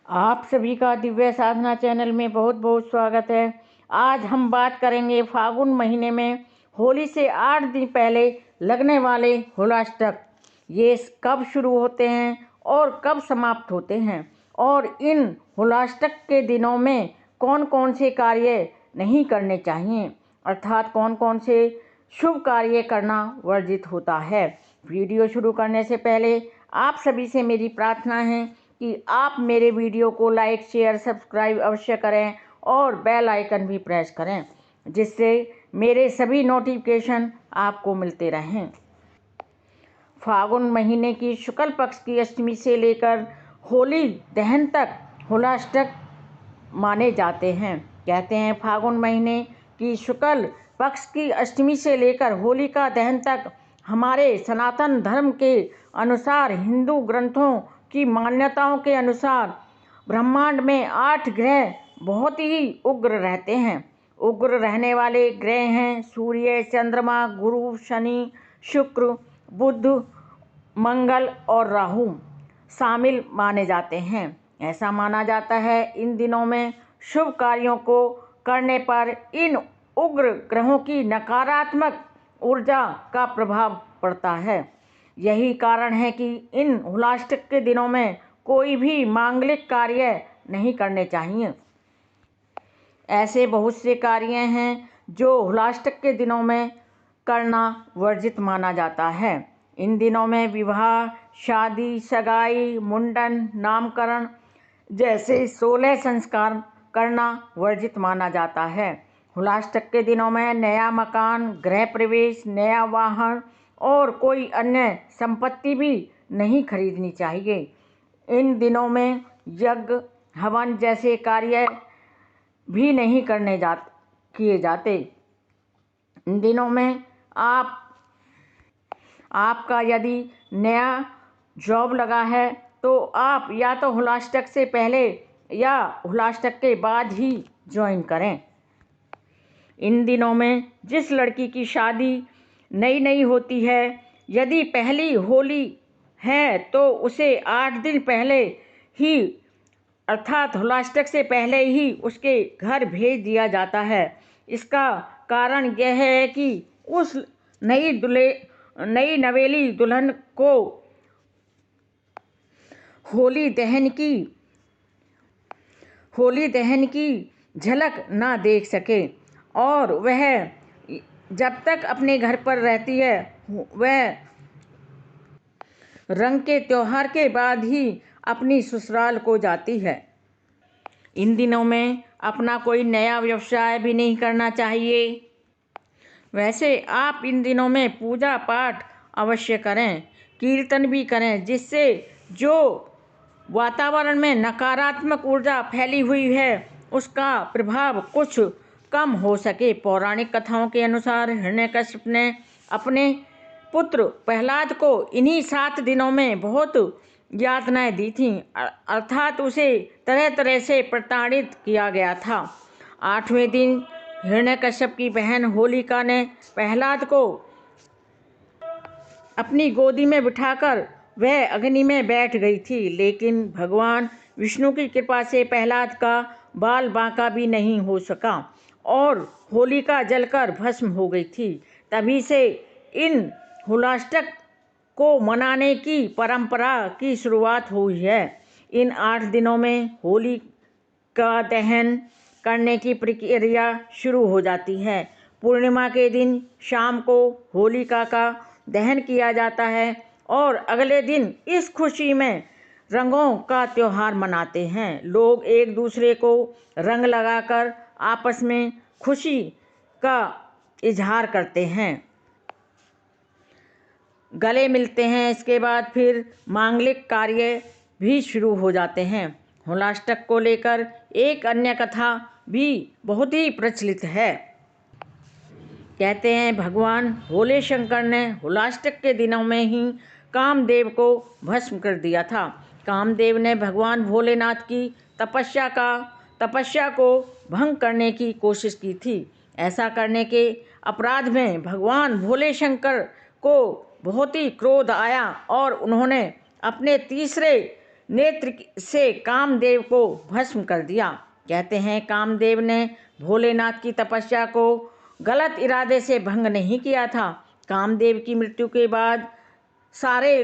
आप सभी का दिव्य साधना चैनल में बहुत बहुत स्वागत है। आज हम बात करेंगे फागुन महीने में होली से 8 दिन पहले लगने वाले होलाष्टक। ये कब शुरू होते हैं और कब समाप्त होते हैं, और इन होलाष्टक के दिनों में कौन कौन से कार्य नहीं करने चाहिए, अर्थात कौन कौन से शुभ कार्य करना वर्जित होता है। वीडियो शुरू करने से पहले आप सभी से मेरी प्रार्थना है कि आप मेरे वीडियो को लाइक, शेयर, सब्सक्राइब अवश्य करें और बेल आइकन भी प्रेस करें, जिससे मेरे सभी नोटिफिकेशन आपको मिलते रहें। फागुन महीने की शुक्ल पक्ष की अष्टमी से लेकर होली दहन तक होलाष्टक माने जाते हैं। कहते हैं फागुन महीने की शुक्ल पक्ष की अष्टमी से लेकर होलिका दहन तक हमारे सनातन धर्म के अनुसार, हिंदू ग्रंथों की मान्यताओं के अनुसार ब्रह्मांड में 8 ग्रह बहुत ही उग्र रहते हैं। उग्र रहने वाले ग्रह हैं सूर्य, चंद्रमा, गुरु, शनि, शुक्र, बुध, मंगल और राहु शामिल माने जाते हैं। ऐसा माना जाता है इन दिनों में शुभ कार्यों को करने पर इन उग्र ग्रहों की नकारात्मक ऊर्जा का प्रभाव पड़ता है। यही कारण है कि इन होलाष्टक के दिनों में कोई भी मांगलिक कार्य नहीं करने चाहिए। ऐसे बहुत से कार्य हैं जो होलाष्टक के दिनों में करना वर्जित माना जाता है। इन दिनों में विवाह, शादी, सगाई, मुंडन, नामकरण जैसे 16 संस्कार करना वर्जित माना जाता है। होलाष्टक के दिनों में नया मकान, गृह प्रवेश, नया वाहन और कोई अन्य संपत्ति भी नहीं खरीदनी चाहिए। इन दिनों में यज्ञ, हवन जैसे कार्य भी नहीं किए जाते। इन दिनों में आपका यदि नया जॉब लगा है तो आप या तो होलाष्टक से पहले या होलाष्टक के बाद ही ज्वाइन करें। इन दिनों में जिस लड़की की शादी नई नई होती है, यदि पहली होली है तो उसे 8 दिन पहले ही, अर्थात होलाष्टक से पहले ही उसके घर भेज दिया जाता है। इसका कारण यह है कि उस नई नवेली दुल्हन को होली दहन की झलक ना देख सके, और वह जब तक अपने घर पर रहती है वह रंग के त्योहार के बाद ही अपनी ससुराल को जाती है। इन दिनों में अपना कोई नया व्यवसाय भी नहीं करना चाहिए। वैसे आप इन दिनों में पूजा पाठ अवश्य करें, कीर्तन भी करें, जिससे जो वातावरण में नकारात्मक ऊर्जा फैली हुई है उसका प्रभाव कुछ कम हो सके। पौराणिक कथाओं के अनुसार हिरण्यकश्यप ने अपने पुत्र प्रहलाद को इन्हीं 7 दिनों में बहुत यातनाएं दी थीं, अर्थात उसे तरह तरह से प्रताड़ित किया गया था। 8वें दिन हिरण्यकश्यप की बहन होलिका ने प्रहलाद को अपनी गोदी में बिठाकर वह अग्नि में बैठ गई थी, लेकिन भगवान विष्णु की कृपा से प्रहलाद का बाल बांका भी नहीं हो सका और होलिका जलकर भस्म हो गई थी। तभी से इन होलाष्टक को मनाने की परंपरा की शुरुआत हुई है। इन 8 दिनों में होली का दहन करने की प्रक्रिया शुरू हो जाती है। पूर्णिमा के दिन शाम को होलिका का दहन किया जाता है और अगले दिन इस खुशी में रंगों का त्यौहार मनाते हैं। लोग एक दूसरे को रंग लगाकर आपस में खुशी का इजहार करते हैं, गले मिलते हैं। इसके बाद फिर मांगलिक कार्य भी शुरू हो जाते हैं। होलाष्टक को लेकर एक अन्य कथा भी बहुत ही प्रचलित है। कहते हैं भगवान भोले शंकर ने होलाष्टक के दिनों में ही कामदेव को भस्म कर दिया था। कामदेव ने भगवान भोलेनाथ की तपस्या को भंग करने की कोशिश की थी। ऐसा करने के अपराध में भगवान भोले शंकर को बहुत ही क्रोध आया और उन्होंने अपने तीसरे नेत्र से कामदेव को भस्म कर दिया। कहते हैं कामदेव ने भोलेनाथ की तपस्या को गलत इरादे से भंग नहीं किया था। कामदेव की मृत्यु के बाद सारे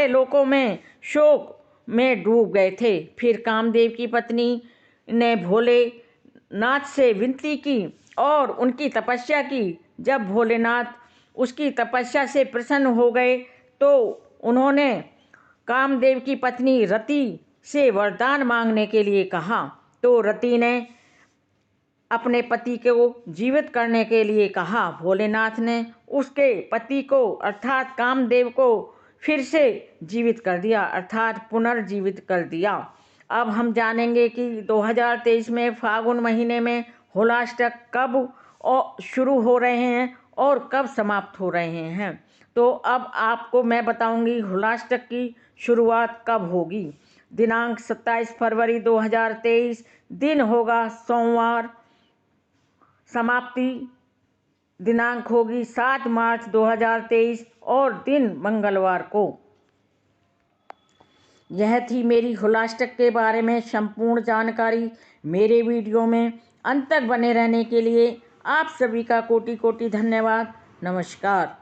लोकों में शोक में डूब गए थे। फिर कामदेव की पत्नी ने भोलेनाथ से विनती की और उनकी तपस्या की। जब भोलेनाथ उसकी तपस्या से प्रसन्न हो गए तो उन्होंने कामदेव की पत्नी रति से वरदान मांगने के लिए कहा। तो रति ने अपने पति को जीवित करने के लिए कहा। भोलेनाथ ने उसके पति को अर्थात कामदेव को फिर से जीवित कर दिया, अर्थात पुनर्जीवित कर दिया। अब हम जानेंगे कि 2023 में फागुन महीने में होलाष्टक कब शुरू हो रहे हैं और कब समाप्त हो रहे हैं। तो अब आपको मैं बताऊंगी होलाष्टक की शुरुआत कब होगी। दिनांक 27 फरवरी 2023, दिन होगा सोमवार। समाप्ति दिनांक होगी 7 मार्च 2023 और दिन मंगलवार को। यह थी मेरी होलाष्टक के बारे में संपूर्ण जानकारी। मेरे वीडियो में अंत तक बने रहने के लिए आप सभी का कोटि कोटि धन्यवाद। नमस्कार।